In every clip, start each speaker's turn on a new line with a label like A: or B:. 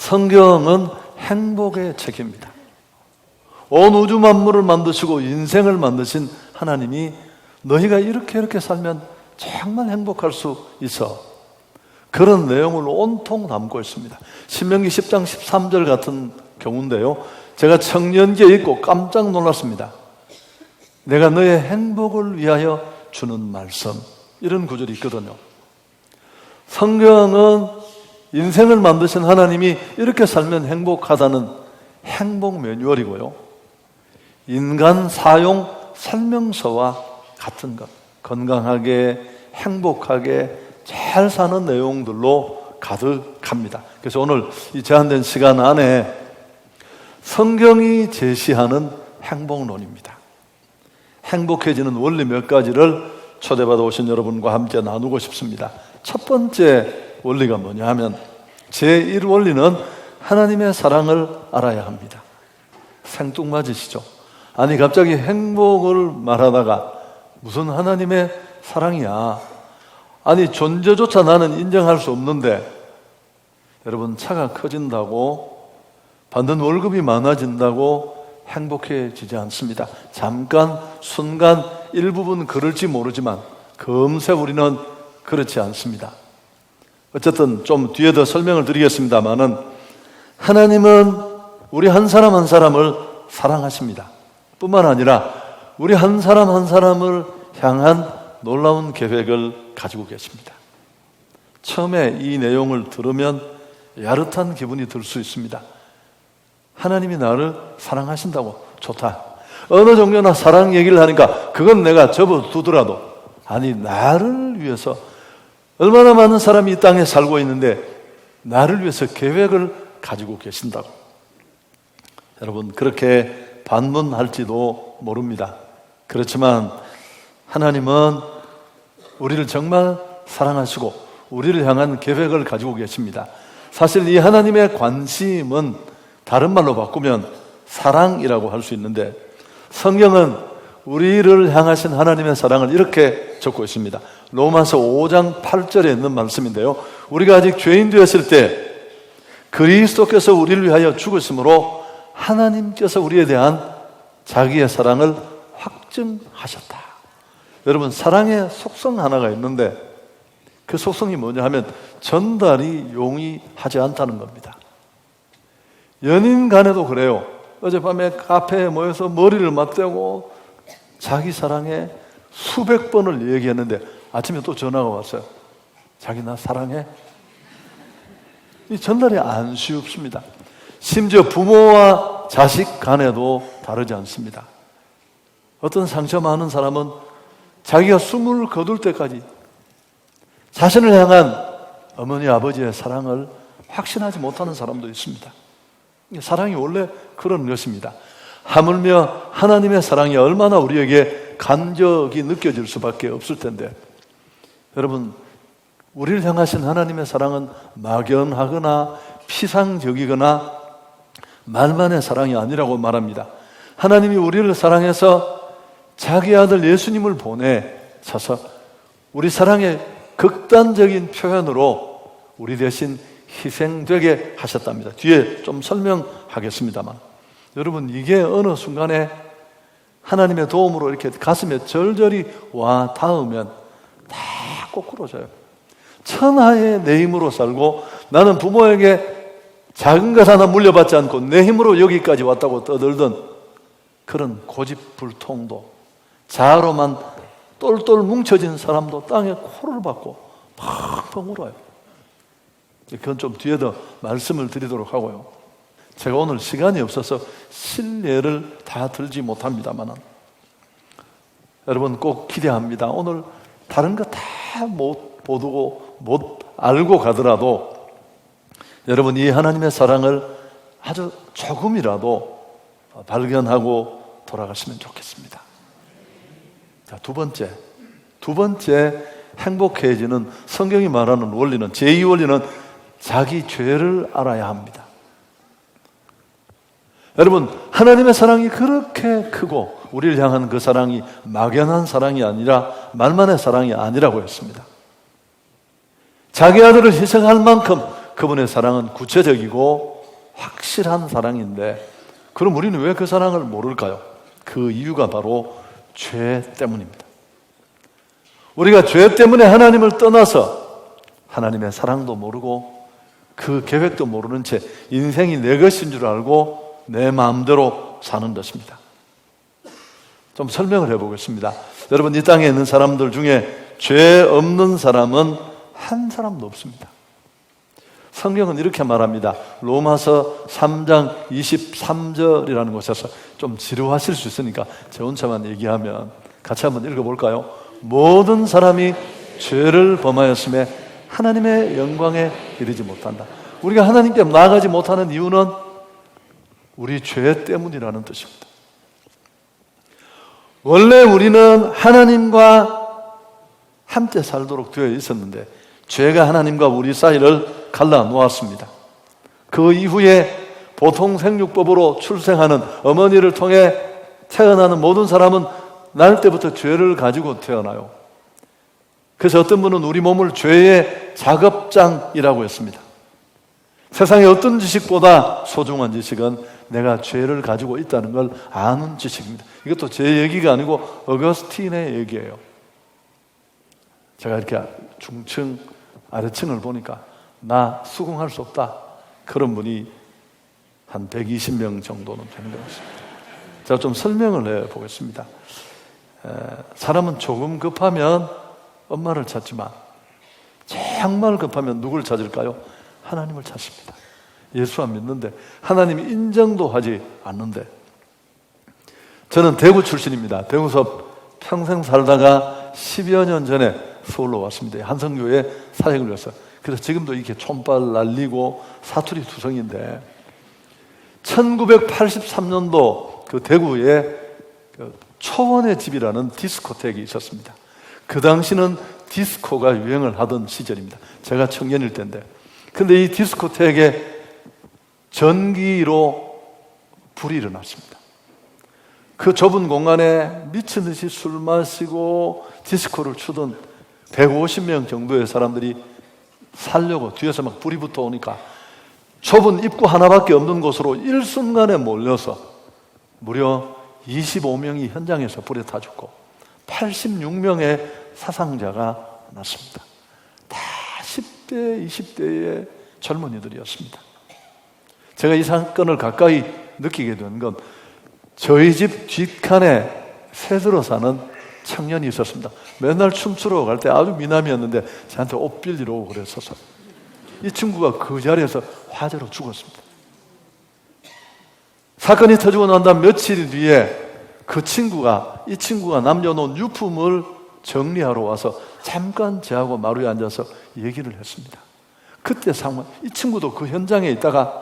A: 성경은 행복의 책입니다. 온 우주 만물을 만드시고 인생을 만드신 하나님이 너희가 이렇게 살면 정말 행복할 수 있어, 그런 내용을 온통 담고 있습니다. 신명기 10장 13절 같은 경우인데요, 제가 청년기에 읽고 깜짝 놀랐습니다. 내가 너의 행복을 위하여 주는 말씀, 이런 구절이 있거든요. 성경은 인생을 만드신 하나님이 이렇게 살면 행복하다는 행복 매뉴얼이고요, 인간 사용 설명서와 같은 것, 건강하게 행복하게 잘 사는 내용들로 가득합니다. 그래서 오늘 이 제한된 시간 안에 성경이 제시하는 행복론입니다. 행복해지는 원리 몇 가지를 초대받아 오신 여러분과 함께 나누고 싶습니다. 첫 번째 원리가 뭐냐 하면, 제1원리는 하나님의 사랑을 알아야 합니다. 생뚱맞으시죠? 아니 갑자기 행복을 말하다가 무슨 하나님의 사랑이야, 아니 존재조차 나는 인정할 수 없는데, 여러분 차가 커진다고, 받는 월급이 많아진다고 행복해지지 않습니다. 잠깐 순간 일부분 그럴지 모르지만 금세 우리는 그렇지 않습니다. 어쨌든 좀 뒤에 더 설명을 드리겠습니다만은, 하나님은 우리 한 사람 한 사람을 사랑하십니다. 뿐만 아니라 우리 한 사람 한 사람을 향한 놀라운 계획을 가지고 계십니다. 처음에 이 내용을 들으면 야릇한 기분이 들 수 있습니다. 하나님이 나를 사랑하신다고, 좋다. 어느 정도나 사랑 얘기를 하니까 그건 내가 접어두더라도, 아니 나를 위해서 얼마나 많은 사람이 이 땅에 살고 있는데 나를 위해서 계획을 가지고 계신다고. 여러분 그렇게 반문할지도 모릅니다. 그렇지만 하나님은 우리를 정말 사랑하시고 우리를 향한 계획을 가지고 계십니다. 사실 이 하나님의 관심은 다른 말로 바꾸면 사랑이라고 할 수 있는데, 성경은 우리를 향하신 하나님의 사랑을 이렇게 적고 있습니다. 로마서 5장 8절에 있는 말씀인데요, 우리가 아직 죄인 되었을 때 그리스도께서 우리를 위하여 죽으심으로 하나님께서 우리에 대한 자기의 사랑을 확증하셨다. 여러분 사랑의 속성 하나가 있는데, 그 속성이 뭐냐 하면 전달이 용이하지 않다는 겁니다. 연인 간에도 그래요. 어젯밤에 카페에 모여서 머리를 맞대고 자기 사랑에 수백 번을 얘기했는데 아침에 또 전화가 왔어요. 자기 나 사랑해? 이 전달이 안 쉽습니다. 심지어 부모와 자식 간에도 다르지 않습니다. 어떤 상처 많은 사람은 자기가 숨을 거둘 때까지 자신을 향한 어머니 아버지의 사랑을 확신하지 못하는 사람도 있습니다. 사랑이 원래 그런 것입니다. 하물며 하나님의 사랑이 얼마나 우리에게 간격이 느껴질 수밖에 없을 텐데, 여러분 우리를 향하신 하나님의 사랑은 막연하거나 피상적이거나 말만의 사랑이 아니라고 말합니다. 하나님이 우리를 사랑해서 자기 아들 예수님을 보내셔서 우리 사랑의 극단적인 표현으로 우리 대신 희생되게 하셨답니다. 뒤에 좀 설명하겠습니다만, 여러분 이게 어느 순간에 하나님의 도움으로 이렇게 가슴에 절절히 와 닿으면 다 거꾸로져요. 천하의 내 힘으로 살고 나는 부모에게 작은 것 하나 물려받지 않고 내 힘으로 여기까지 왔다고 떠들던 그런 고집불통도, 자아로만 똘똘 뭉쳐진 사람도 땅에 코를 박고 펑펑 울어요. 그건 좀 뒤에 더 말씀을 드리도록 하고요. 제가 오늘 시간이 없어서 실례를 다 들지 못합니다만, 여러분 꼭 기대합니다. 오늘 다른 거 다 못 보고 못 알고 가더라도 여러분 이 하나님의 사랑을 아주 조금이라도 발견하고 돌아가시면 좋겠습니다. 자, 두 번째 행복해지는 성경이 말하는 원리는, 제2원리는 자기 죄를 알아야 합니다. 여러분 하나님의 사랑이 그렇게 크고 우리를 향한 그 사랑이 막연한 사랑이 아니라 말만의 사랑이 아니라고 했습니다. 자기 아들을 희생할 만큼 그분의 사랑은 구체적이고 확실한 사랑인데, 그럼 우리는 왜 그 사랑을 모를까요? 그 이유가 바로 죄 때문입니다. 우리가 죄 때문에 하나님을 떠나서 하나님의 사랑도 모르고 그 계획도 모르는 채 인생이 내 것인 줄 알고 내 마음대로 사는 것입니다. 좀 설명을 해보겠습니다. 여러분, 이 땅에 있는 사람들 중에 죄 없는 사람은 한 사람도 없습니다. 성경은 이렇게 말합니다. 로마서 3장 23절이라는 곳에서, 좀 지루하실 수 있으니까 제 혼자만 얘기하면 같이 한번 읽어볼까요? 모든 사람이 죄를 범하였음에 하나님의 영광에 이르지 못한다. 우리가 하나님께 나아가지 못하는 이유는 우리 죄 때문이라는 뜻입니다. 원래 우리는 하나님과 함께 살도록 되어 있었는데 죄가 하나님과 우리 사이를 갈라 놓았습니다. 그 이후에 보통 생육법으로 출생하는 어머니를 통해 태어나는 모든 사람은 날 때부터 죄를 가지고 태어나요. 그래서 어떤 분은 우리 몸을 죄의 작업장이라고 했습니다. 세상의 어떤 지식보다 소중한 지식은 내가 죄를 가지고 있다는 걸 아는 지식입니다. 이것도 제 얘기가 아니고 어거스틴의 얘기예요. 제가 이렇게 중층, 아래층을 보니까 나 수긍할 수 없다, 그런 분이 한 120명 정도는 되는 것 같습니다. 제가 좀 설명을 해보겠습니다. 사람은 조금 급하면 엄마를 찾지만 정말 급하면 누굴 찾을까요? 하나님을 찾습니다. 예수 안 믿는데, 하나님이 인정도 하지 않는데. 저는 대구 출신입니다. 대구에서 평생 살다가 10여 년 전에 서울로 왔습니다. 한성교회 사역을 위해서. 그래서 지금도 이렇게 촌발 날리고 사투리 투성인데, 1983년도 그 대구에 초원의 집이라는 디스코텍이 있었습니다. 그 당시는 디스코가 유행을 하던 시절입니다. 제가 청년일 때인데, 근데 이 디스코텍에 전기로 불이 일어났습니다. 그 좁은 공간에 미친 듯이 술 마시고 디스코를 추던 150명 정도의 사람들이 살려고 뒤에서 막 불이 붙어오니까 좁은 입구 하나밖에 없는 곳으로 일순간에 몰려서 무려 25명이 현장에서 불에 타 죽고 86명의 사상자가 났습니다. 다 10대, 20대의 젊은이들이었습니다. 제가 이 사건을 가까이 느끼게 된 건 저희 집 뒷칸에 새들어 사는 청년이 있었습니다. 맨날 춤추러 갈 때 아주 미남이었는데 저한테 옷 빌리러 오고 그랬어서 이 친구가 그 자리에서 화재로 죽었습니다. 사건이 터지고 난 다음 며칠 뒤에 이 친구가 남겨놓은 유품을 정리하러 와서 잠깐 저하고 마루에 앉아서 얘기를 했습니다. 그때 상황, 이 친구도 그 현장에 있다가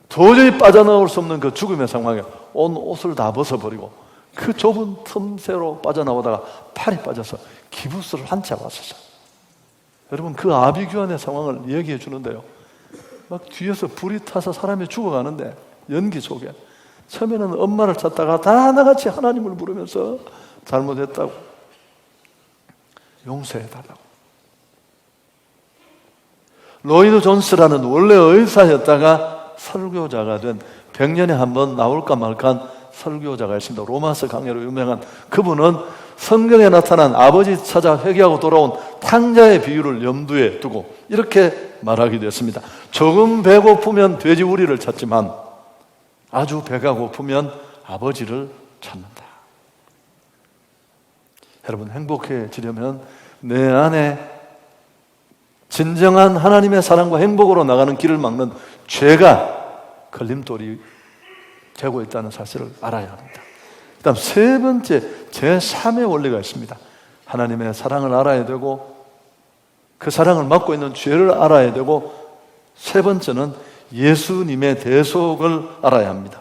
A: 도저히 빠져나올 수 없는 그 죽음의 상황에 온 옷을 다 벗어버리고 그 좁은 틈새로 빠져나오다가 팔이 빠져서 기부스를 한 채 왔었어요. 여러분, 그 아비규환의 상황을 얘기해 주는데요, 막 뒤에서 불이 타서 사람이 죽어가는데 연기 속에 처음에는 엄마를 찾다가 다 하나같이 하나님을 부르면서 잘못했다고, 용서해달라고. 로이드 존스라는 원래 의사였다가 설교자가 된 100년에 한 번 나올까 말까한 설교자가 있습니다. 로마서 강해로 유명한 그분은 성경에 나타난 아버지 찾아 회개하고 돌아온 탕자의 비유를 염두에 두고 이렇게 말하기도 했습니다. 조금 배고프면 돼지우리를 찾지만 아주 배가 고프면 아버지를 찾는다. 여러분, 행복해지려면 내 안에 진정한 하나님의 사랑과 행복으로 나가는 길을 막는 죄가 걸림돌이 되고 있다는 사실을 알아야 합니다. 그 다음 세 번째, 제3의 원리가 있습니다. 하나님의 사랑을 알아야 되고 그 사랑을 막고 있는 죄를 알아야 되고, 세 번째는 예수님의 대속을 알아야 합니다.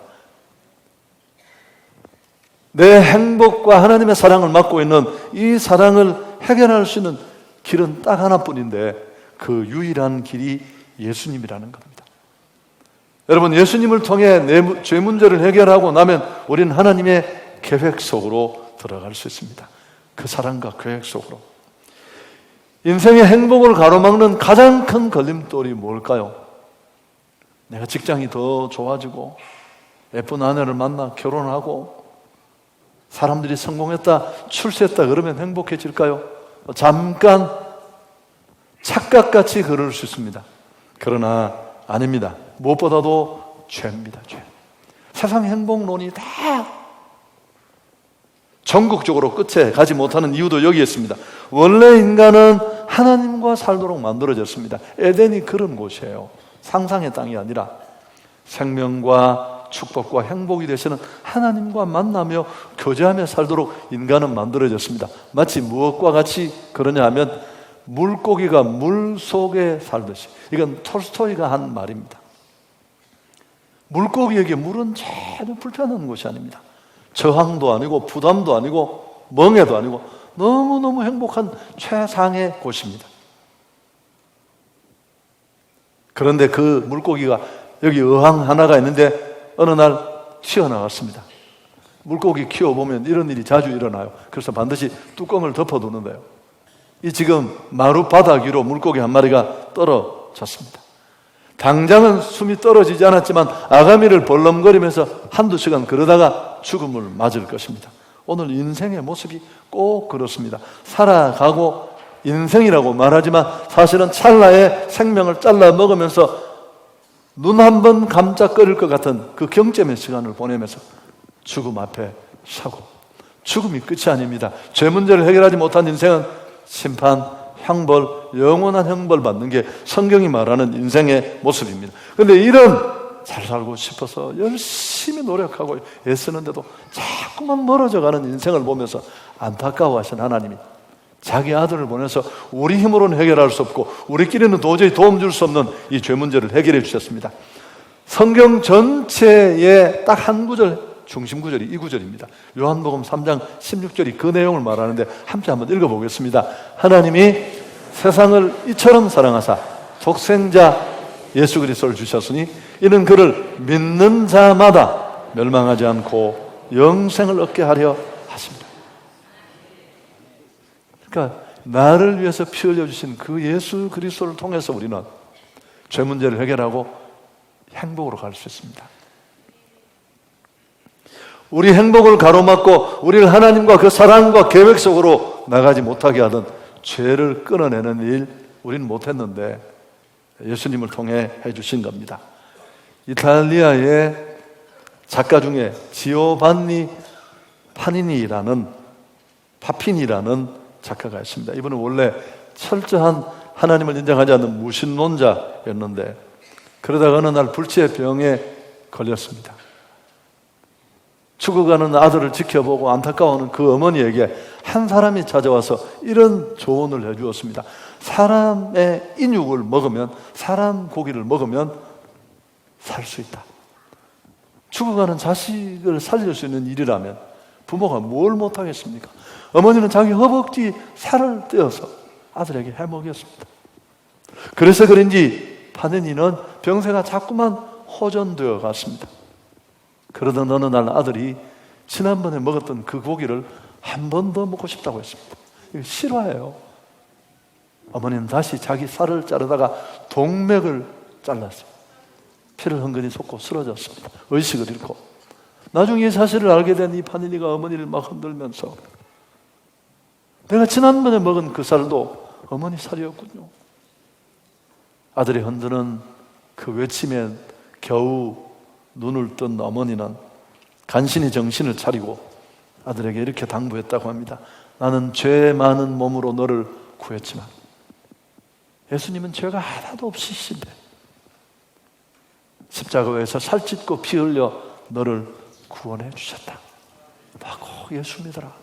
A: 내 행복과 하나님의 사랑을 막고 있는 이 사랑을 해결할 수 있는 길은 딱 하나뿐인데 그 유일한 길이 예수님이라는 겁니다. 여러분, 예수님을 통해 내 죄 문제를 해결하고 나면 우리는 하나님의 계획 속으로 들어갈 수 있습니다. 그 사랑과 계획 속으로. 인생의 행복을 가로막는 가장 큰 걸림돌이 뭘까요? 내가 직장이 더 좋아지고 예쁜 아내를 만나 결혼하고 사람들이 성공했다, 출세했다 그러면 행복해질까요? 잠깐 착각같이 그럴 수 있습니다. 그러나 아닙니다. 무엇보다도 죄입니다. 죄. 세상 행복론이 다 전국적으로 끝에 가지 못하는 이유도 여기에 있습니다. 원래 인간은 하나님과 살도록 만들어졌습니다. 에덴이 그런 곳이에요. 상상의 땅이 아니라 생명과 축복과 행복이 되시는 하나님과 만나며 교제하며 살도록 인간은 만들어졌습니다. 마치 무엇과 같이 그러냐 하면 물고기가 물 속에 살듯이. 이건 톨스토이가 한 말입니다. 물고기에게 물은 전혀 불편한 것이 아닙니다. 저항도 아니고 부담도 아니고 멍해도 아니고 너무너무 행복한 최상의 곳입니다. 그런데 그 물고기가 여기 어항 하나가 있는데 어느 날 튀어나왔습니다. 물고기 키워보면 이런 일이 자주 일어나요. 그래서 반드시 뚜껑을 덮어두는 거예요. 이 지금 마루 바닥 위로 물고기 한 마리가 떨어졌습니다. 당장은 숨이 떨어지지 않았지만 아가미를 벌렁거리면서 한두 시간 그러다가 죽음을 맞을 것입니다. 오늘 인생의 모습이 꼭 그렇습니다. 살아가고 인생이라고 말하지만 사실은 찰나의 생명을 잘라 먹으면서 눈 한 번 깜짝거릴 것 같은 그 경점의 시간을 보내면서 죽음 앞에 서고, 죽음이 끝이 아닙니다. 죄 문제를 해결하지 못한 인생은 심판, 형벌, 영원한 형벌 받는 게 성경이 말하는 인생의 모습입니다. 그런데 이런 잘 살고 싶어서 열심히 노력하고 애쓰는데도 자꾸만 멀어져 가는 인생을 보면서 안타까워하신 하나님이 자기 아들을 보내서 우리 힘으로는 해결할 수 없고 우리끼리는 도저히 도움 줄 수 없는 이 죄 문제를 해결해 주셨습니다. 성경 전체에 딱 한 구절, 중심 구절이 이 구절입니다. 요한복음 3장 16절이 그 내용을 말하는데 함께 한번 읽어보겠습니다. 하나님이 세상을 이처럼 사랑하사 독생자 예수 그리스도를 주셨으니 이는 그를 믿는 자마다 멸망하지 않고 영생을 얻게 하려 하십니다. 그러니까 나를 위해서 피 흘려주신 그 예수 그리스도를 통해서 우리는 죄 문제를 해결하고 행복으로 갈 수 있습니다. 우리 행복을 가로막고 우리를 하나님과 그 사랑과 계획 속으로 나가지 못하게 하던 죄를 끊어내는 일 우리는 못했는데 예수님을 통해 해주신 겁니다. 이탈리아의 작가 중에 지오반니 파피니라는 작가가 있습니다. 이분은 원래 철저한 하나님을 인정하지 않는 무신론자였는데 그러다가 어느 날 불치의 병에 걸렸습니다. 죽어가는 아들을 지켜보고 안타까워하는 그 어머니에게 한 사람이 찾아와서 이런 조언을 해주었습니다. 사람의 인육을 먹으면, 사람 고기를 먹으면 살 수 있다. 죽어가는 자식을 살릴 수 있는 일이라면 부모가 뭘 못하겠습니까? 어머니는 자기 허벅지 살을 떼어서 아들에게 해먹였습니다. 그래서 그런지 파네니는 병세가 자꾸만 호전되어 갔습니다. 그러던 어느 날 아들이 지난번에 먹었던 그 고기를 한 번 더 먹고 싶다고 했습니다. 이거 실화예요. 어머니는 다시 자기 살을 자르다가 동맥을 잘랐어요. 피를 흥건히 솟고 쓰러졌습니다. 의식을 잃고. 나중에 이 사실을 알게 된 이 파니니가 어머니를 막 흔들면서 내가 지난번에 먹은 그 살도 어머니 살이었군요. 아들이 흔드는 그 외침에 겨우 눈을 뜬 어머니는 간신히 정신을 차리고 아들에게 이렇게 당부했다고 합니다. 나는 죄 많은 몸으로 너를 구했지만 예수님은 죄가 하나도 없으신데 십자가에서 살찢고 피 흘려 너를 구원해 주셨다 하고 예수 믿어라.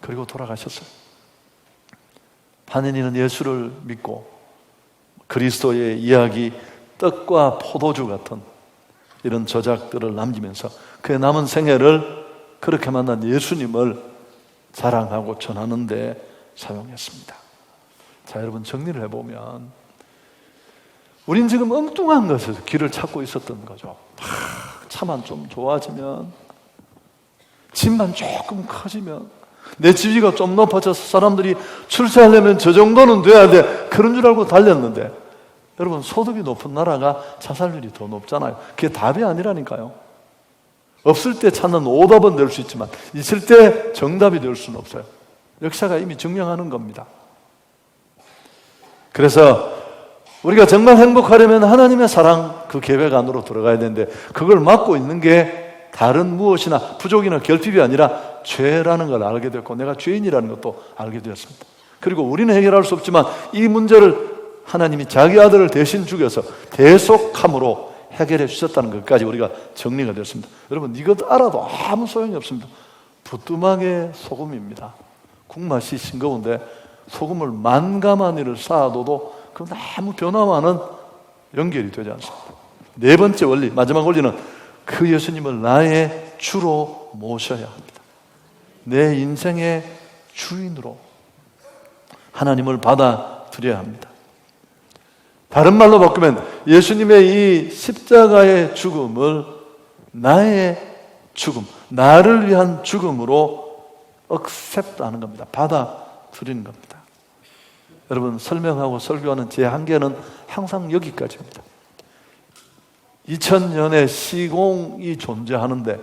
A: 그리고 돌아가셨어요. 파네니는 예수를 믿고 그리스도의 이야기, 떡과 포도주 같은 이런 저작들을 남기면서 그의 남은 생애를 그렇게 만난 예수님을 자랑하고 전하는 데 사용했습니다. 자, 여러분 정리를 해보면 우린 지금 엉뚱한 것에서 길을 찾고 있었던 거죠. 차만 좀 좋아지면, 집만 조금 커지면, 내 지위가 좀 높아져서 사람들이 출세하려면 저 정도는 돼야 돼. 그런 줄 알고 달렸는데 여러분, 소득이 높은 나라가 자살률이 더 높잖아요. 그게 답이 아니라니까요. 없을 때 찾는 오답은 될 수 있지만 있을 때 정답이 될 수는 없어요. 역사가 이미 증명하는 겁니다. 그래서 우리가 정말 행복하려면 하나님의 사랑, 그 계획 안으로 들어가야 되는데, 그걸 막고 있는 게 다른 무엇이나 부족이나 결핍이 아니라 죄라는 걸 알게 됐고, 내가 죄인이라는 것도 알게 되었습니다. 그리고 우리는 해결할 수 없지만 이 문제를 하나님이 자기 아들을 대신 죽여서 대속함으로 해결해 주셨다는 것까지 우리가 정리가 됐습니다. 여러분, 이것 알아도 아무 소용이 없습니다. 부뚜막의 소금입니다. 국맛이 싱거운데 소금을 만가마니를 쌓아둬도 그 아무 변화와는 연결이 되지 않습니다. 네 번째 원리, 마지막 원리는 그 예수님을 나의 주로 모셔야 합니다. 내 인생의 주인으로 하나님을 받아들여야 합니다. 다른 말로 바꾸면 예수님의 이 십자가의 죽음을 나의 죽음, 나를 위한 죽음으로 accept하는 겁니다. 받아들이는 겁니다. 여러분, 설명하고 설교하는 제 한계는 항상 여기까지입니다. 2000년의 시공이 존재하는데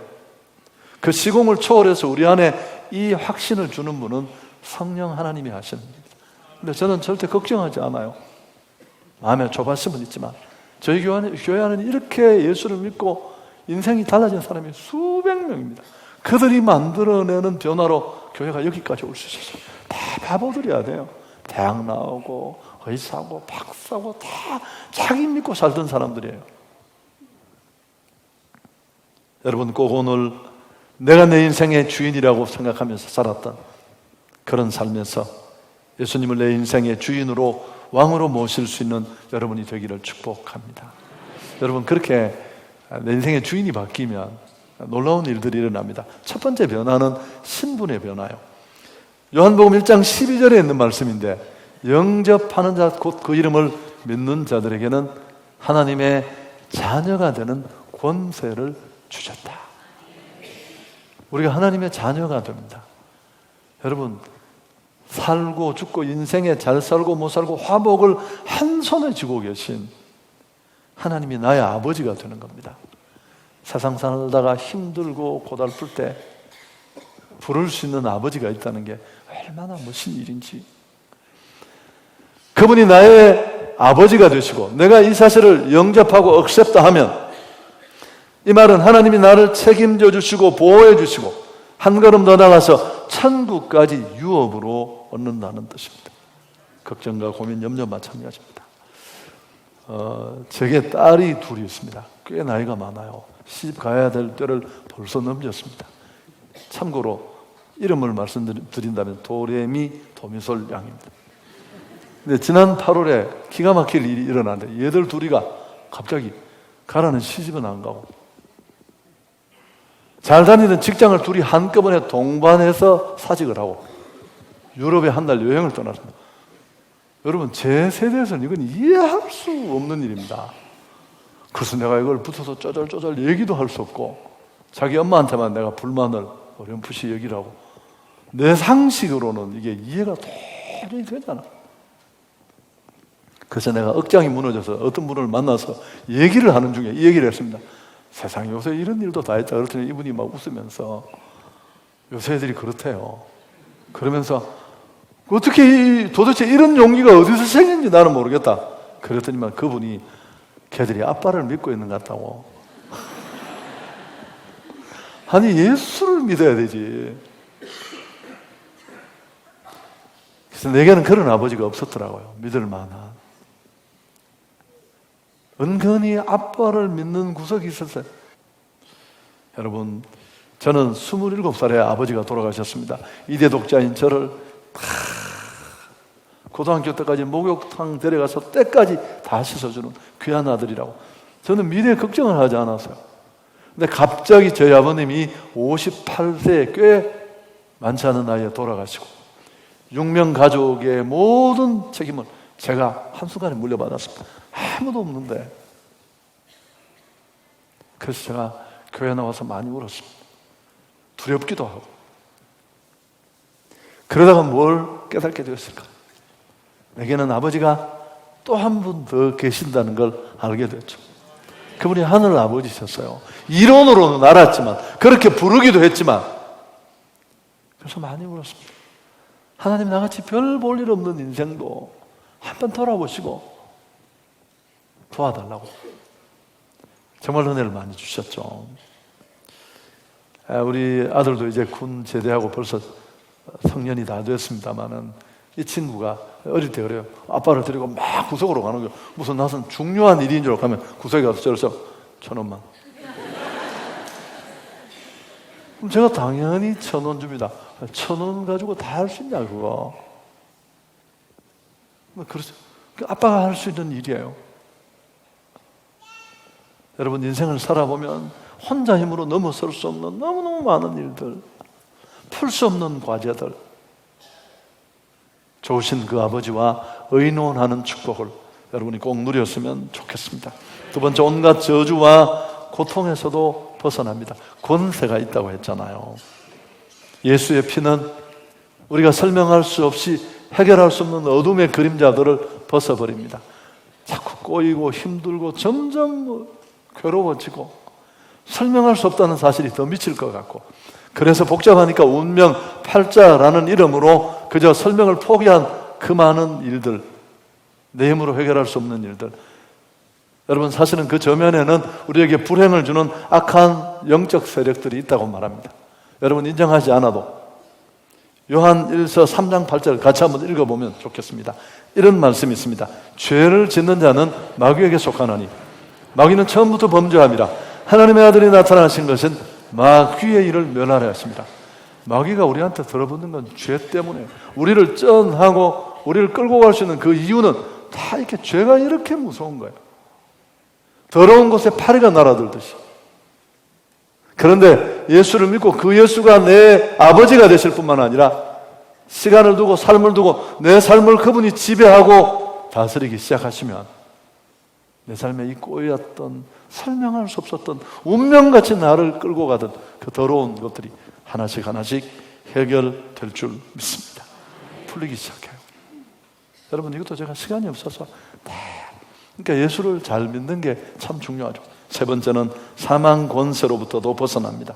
A: 그 시공을 초월해서 우리 안에 이 확신을 주는 분은 성령 하나님이 하시는 겁니다. 근데 저는 절대 걱정하지 않아요. 마음에 조바심은 있지만 저희 교회 안에는 이렇게 예수를 믿고 인생이 달라진 사람이 수백 명입니다. 그들이 만들어내는 변화로 교회가 여기까지 올 수 있었어요. 다 바보들이야 돼요. 대학 나오고 의사고 박사고 다 자기 믿고 살던 사람들이에요. 여러분, 꼭 오늘 내가 내 인생의 주인이라고 생각하면서 살았던 그런 삶에서 예수님을 내 인생의 주인으로, 왕으로 모실 수 있는 여러분이 되기를 축복합니다. 여러분, 그렇게 내 인생의 주인이 바뀌면 놀라운 일들이 일어납니다. 첫 번째 변화는 신분의 변화예요. 요한복음 1장 12절에 있는 말씀인데, 영접하는 자, 곧 그 이름을 믿는 자들에게는 하나님의 자녀가 되는 권세를 주셨다. 우리가 하나님의 자녀가 됩니다. 여러분, 살고 죽고 인생에 잘 살고 못 살고 화복을 한 손에 쥐고 계신 하나님이 나의 아버지가 되는 겁니다. 세상 살다가 힘들고 고달플 때 부를 수 있는 아버지가 있다는 게 얼마나 멋진 일인지. 그분이 나의 아버지가 되시고 내가 이 사실을 영접하고 억셉트하면, 이 말은 하나님이 나를 책임져 주시고 보호해 주시고 한 걸음 더 나가서 천국까지 유업으로 얻는다는 뜻입니다. 걱정과 고민, 염려 마찬가지입니다. 제게 딸이 둘이 있습니다. 꽤 나이가 많아요. 시집 가야 될 때를 벌써 넘겼습니다. 참고로 이름을 말씀드린다면 도레미 도미솔 양입니다. 근데 지난 8월에 기가 막힐 일이 일어났는데 얘들 둘이가 갑자기 가라는 시집은 안 가고 잘 다니던 직장을 둘이 한꺼번에 동반해서 사직을 하고 유럽에 한 달 여행을 떠났습니다. 여러분, 제 세대에서는 이건 이해할 수 없는 일입니다. 그래서 내가 이걸 붙어서 쪼잘쪼잘 얘기도 할 수 없고 자기 엄마한테만 내가 불만을 어렴풋이 얘기를 하고, 내 상식으로는 이게 이해가 도저히 되잖아. 그래서 내가 억장이 무너져서 어떤 분을 만나서 얘기를 하는 중에 이 얘기를 했습니다. 세상에 요새 이런 일도 다 했다. 그랬더니 이분이 막 웃으면서 요새 애들이 그렇대요. 그러면서 어떻게 도대체 이런 용기가 어디서 생긴지 나는 모르겠다. 그랬더니만 그분이 걔들이 아빠를 믿고 있는 것 같다고. 아니, 예수를 믿어야 되지. 그래서 내게는 그런 아버지가 없었더라고요. 믿을 만한. 은근히 아빠를 믿는 구석이 있었어요. 여러분, 저는 27살에 아버지가 돌아가셨습니다. 이대 독자인 저를 고등학교 때까지 목욕탕 데려가서 때까지 다 씻어주는 귀한 아들이라고. 저는 미래 걱정을 하지 않았어요. 근데 갑자기 저희 아버님이 58세에 꽤 많지 않은 나이에 돌아가시고 6명 가족의 모든 책임을 제가 한순간에 물려받았습니다. 아무도 없는데. 그래서 제가 교회 나와서 많이 울었습니다. 두렵기도 하고. 그러다가 뭘 깨닫게 되었을까? 내게는 아버지가 또 한 분 더 계신다는 걸 알게 됐죠. 그분이 하늘 아버지셨어요. 이론으로는 알았지만, 그렇게 부르기도 했지만, 그래서 많이 울었습니다. 하나님, 나같이 별 볼 일 없는 인생도 한번 돌아보시고 도와달라고. 정말 은혜를 많이 주셨죠. 우리 아들도 이제 군 제대하고 벌써 성년이 다 됐습니다만은, 이 친구가 어릴 때 그래요. 아빠를 데리고 막 구석으로 가는 거예요. 무슨 나선 중요한 일인 줄 알고 가면 구석에 가서 저래서 1,000원만. 그럼 제가 당연히 1,000원 줍니다. 1,000원 가지고 다 할 수 있냐, 그거. 그렇죠. 아빠가 할 수 있는 일이에요. 여러분, 인생을 살아보면 혼자 힘으로 넘어설 수 없는 너무너무 많은 일들, 풀 수 없는 과제들, 좋으신 그 아버지와 의논하는 축복을 여러분이 꼭 누렸으면 좋겠습니다. 두 번째, 온갖 저주와 고통에서도 벗어납니다. 권세가 있다고 했잖아요. 예수의 피는 우리가 설명할 수 없이 해결할 수 없는 어둠의 그림자들을 벗어버립니다. 자꾸 꼬이고 힘들고 점점 괴로워지고 설명할 수 없다는 사실이 더 미칠 것 같고, 그래서 복잡하니까 운명, 팔자라는 이름으로 그저 설명을 포기한 그 많은 일들, 내 힘으로 해결할 수 없는 일들. 여러분, 사실은 그 저면에는 우리에게 불행을 주는 악한 영적 세력들이 있다고 말합니다. 여러분, 인정하지 않아도 요한 1서 3장 8절 같이 한번 읽어보면 좋겠습니다. 이런 말씀이 있습니다. 죄를 짓는 자는 마귀에게 속하나니 마귀는 처음부터 범죄함이라. 하나님의 아들이 나타나신 것은 마귀의 일을 멸하려 하십니다. 마귀가 우리한테 들어붙는 건 죄 때문에, 우리를 쩐하고 우리를 끌고 갈 수 있는 그 이유는 다 이렇게 죄가 이렇게 무서운 거예요. 더러운 곳에 파리가 날아들듯이. 그런데 예수를 믿고 그 예수가 내 아버지가 되실 뿐만 아니라 시간을 두고 삶을 두고 내 삶을 그분이 지배하고 다스리기 시작하시면 내 삶에 이 꼬였던, 설명할 수 없었던, 운명같이 나를 끌고 가던 그 더러운 것들이 하나씩 하나씩 해결될 줄 믿습니다. 풀리기 시작해요. 여러분, 이것도 제가 시간이 없어서 그러니까 예수를 잘 믿는 게 참 중요하죠. 세 번째는 사망 권세로부터도 벗어납니다.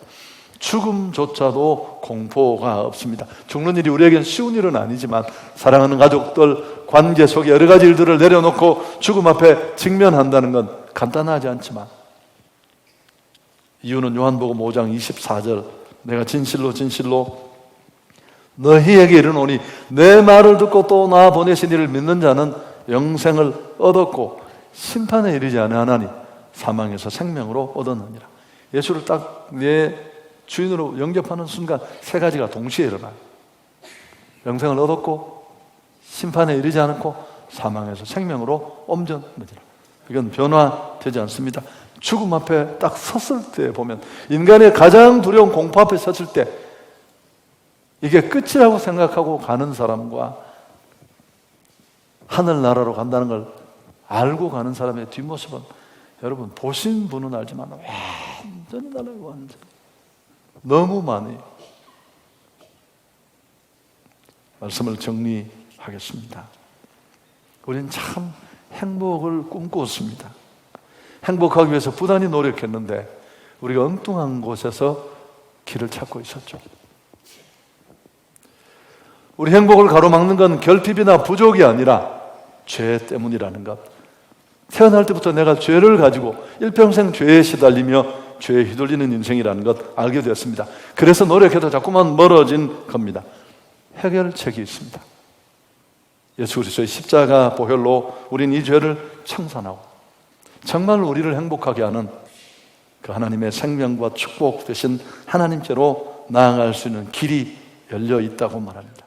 A: 죽음조차도 공포가 없습니다. 죽는 일이 우리에겐 쉬운 일은 아니지만, 사랑하는 가족들 관계 속에 여러 가지 일들을 내려놓고 죽음 앞에 직면한다는 건 간단하지 않지만, 이유는 요한복음 5장 24절, 내가 진실로 진실로 너희에게 이르노니 내 말을 듣고 또 나 보내신 이를 믿는 자는 영생을 얻었고 심판에 이르지 아니하나니 사망에서 생명으로 얻었느니라. 예수를 딱 내 주인으로 영접하는 순간 세 가지가 동시에 일어나요. 영생을 얻었고 심판에 이르지 않고 사망에서 생명으로 옮겼느니라. 이건 변화되지 않습니다. 죽음 앞에 딱 섰을 때 보면, 인간의 가장 두려운 공포 앞에 섰을 때 이게 끝이라고 생각하고 가는 사람과 하늘나라로 간다는 걸 알고 가는 사람의 뒷모습은, 여러분 보신 분은 알지만 완전히 달라요. 완전히. 너무 많이. 말씀을 정리하겠습니다. 우리는 참 행복을 꿈꾸었습니다. 행복하기 위해서 부단히 노력했는데 우리가 엉뚱한 곳에서 길을 찾고 있었죠. 우리 행복을 가로막는 건 결핍이나 부족이 아니라 죄 때문이라는 것. 태어날 때부터 내가 죄를 가지고 일평생 죄에 시달리며 죄에 휘둘리는 인생이라는 것 알게 되었습니다. 그래서 노력해도 자꾸만 멀어진 겁니다. 해결책이 있습니다. 예수 그리스도의 십자가 보혈로 우린 이 죄를 청산하고 정말 우리를 행복하게 하는 그 하나님의 생명과 축복 되신 하나님께로 나아갈 수 있는 길이 열려 있다고 말합니다.